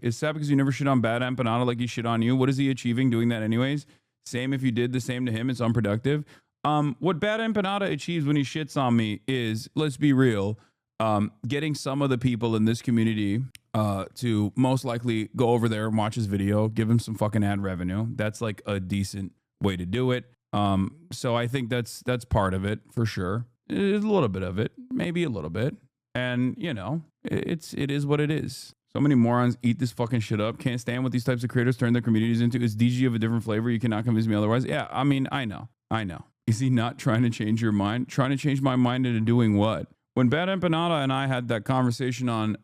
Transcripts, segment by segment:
Is sad because you never shit on Bad Empanada like he shit on you? What is he achieving doing that anyways? Same if you did the same to him, it's unproductive. What Bad Empanada achieves when he shits on me is, let's be real, getting some of the people in this community to most likely go over there and watch his video, give him some fucking ad revenue. That's like a decent way to do it. So I think that's part of it for sure. It's a little bit of it, maybe a little bit. And you know, it is what it is. So many morons eat this fucking shit up. Can't stand what these types of creators turn their communities into. Is DG of a different flavor? You cannot convince me otherwise. Yeah, I mean, I know. Is he not trying to change your mind? Trying to change my mind into doing what? When Bad Empanada and I had that conversation on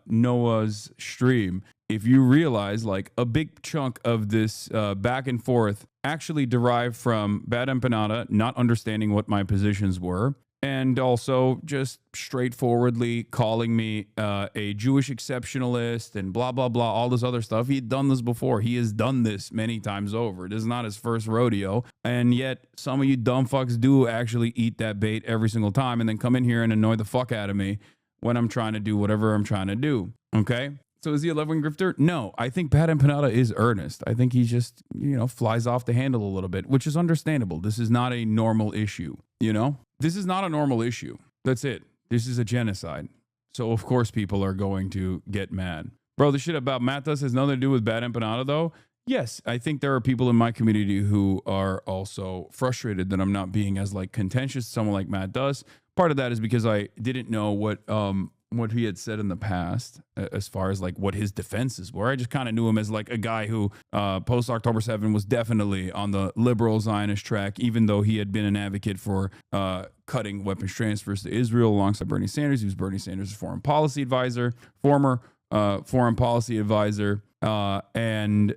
Noah's stream, if you realize like a big chunk of this back and forth actually derived from Bad Empanada not understanding what my positions were, and also just straightforwardly calling me a Jewish exceptionalist and blah, blah, blah, all this other stuff. He'd done this before. He has done this many times over. This is not his first rodeo. And yet some of you dumb fucks do actually eat that bait every single time and then come in here and annoy the fuck out of me when I'm trying to do whatever I'm trying to do. Okay? So is he a left-wing grifter? No, I think Bad Empanada is earnest. I think he just, you know, flies off the handle a little bit, which is understandable. This is not a normal issue, you know? This is not a normal issue. That's it. This is a genocide. So of course people are going to get mad. Bro, the shit about Matt Duss has nothing to do with Bad Empanada though. Yes, I think there are people in my community who are also frustrated that I'm not being as like contentious as someone like Matt Duss. Part of that is because I didn't know what he had said in the past as far as like what his defenses were. I just kind of knew him as like a guy who post October 7 was definitely on the liberal Zionist track, even though he had been an advocate for cutting weapons transfers to Israel alongside Bernie Sanders. He was Bernie Sanders' foreign policy advisor, former foreign policy advisor. And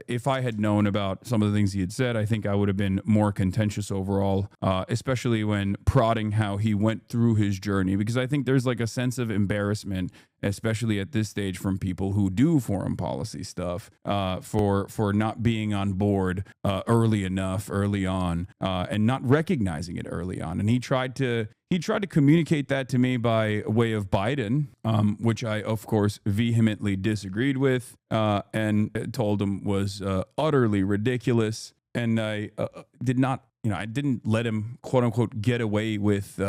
if I had known about some of the things he had said, I think I would have been more contentious overall, especially when prodding how he went through his journey, because I think there's like a sense of embarrassment, especially at this stage, from people who do foreign policy stuff, for not being on board early on, and not recognizing it early on. And he tried to communicate that to me by way of Biden, which I, of course, vehemently disagreed with, and told him was utterly ridiculous. And I did not, I didn't let him, quote unquote, get away with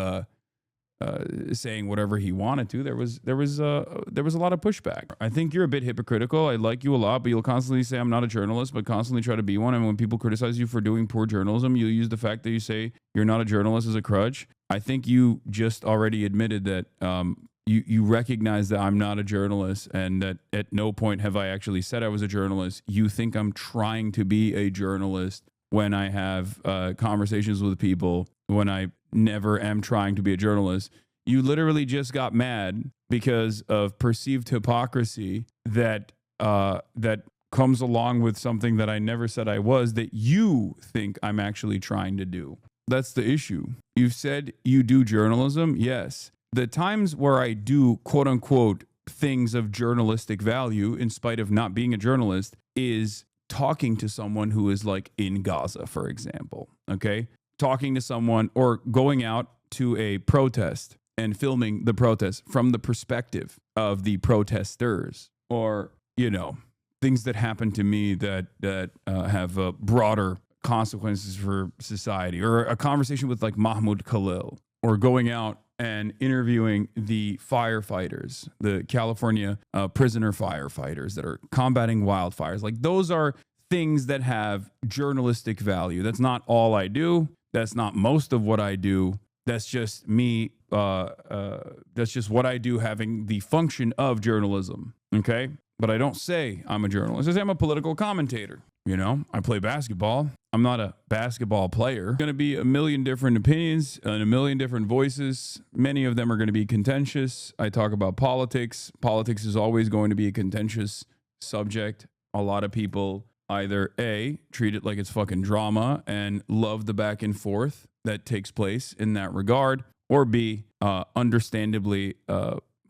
saying whatever he wanted to. There was a lot of pushback. I think you're a bit hypocritical. I like you a lot, but you'll constantly say I'm not a journalist, but constantly try to be one. And when people criticize you for doing poor journalism, you use the fact that you say you're not a journalist as a crutch. I think you just already admitted that you recognize that I'm not a journalist, and that at no point have I actually said I was a journalist. You think I'm trying to be a journalist when I have conversations with people, when I never am trying to be a journalist. You literally just got mad because of perceived hypocrisy that comes along with something that I never said I was, that you think I'm actually trying to do. That's the issue. You've said you do journalism. Yes. The times where I do, quote unquote, things of journalistic value, in spite of not being a journalist, is talking to someone who is like in Gaza, for example. Okay. Talking to someone, or going out to a protest and filming the protest from the perspective of the protesters, or, things that happen to me that have broader consequences for society, or a conversation with like Mahmoud Khalil, or going out and interviewing the firefighters, the California prisoner firefighters that are combating wildfires. Like, those are things that have journalistic value. That's not all I do. That's not most of what I do. That's just me. That's just what I do, having the function of journalism. Okay. But I don't say I'm a journalist. I say I'm a political commentator. I play basketball. I'm not a basketball player. Going to be a million different opinions and a million different voices. Many of them are going to be contentious. I talk about politics. Politics is always going to be a contentious subject. A lot of people either A, treat it like it's fucking drama and love the back and forth that takes place in that regard, or B, understandably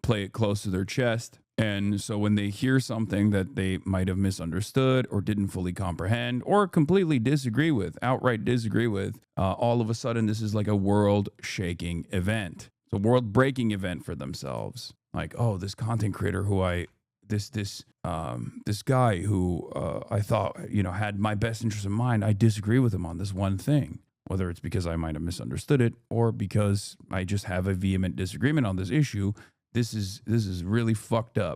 play it close to their chest. And so when they hear something that they might have misunderstood or didn't fully comprehend or completely disagree with, outright disagree with, all of a sudden this is like a world-shaking event. It's a world-breaking event for themselves. Like, oh, this content creator who I this guy who I thought, had my best interest in mind, I disagree with him on this one thing, whether it's because I might have misunderstood it or because I just have a vehement disagreement on this issue. This is really fucked up.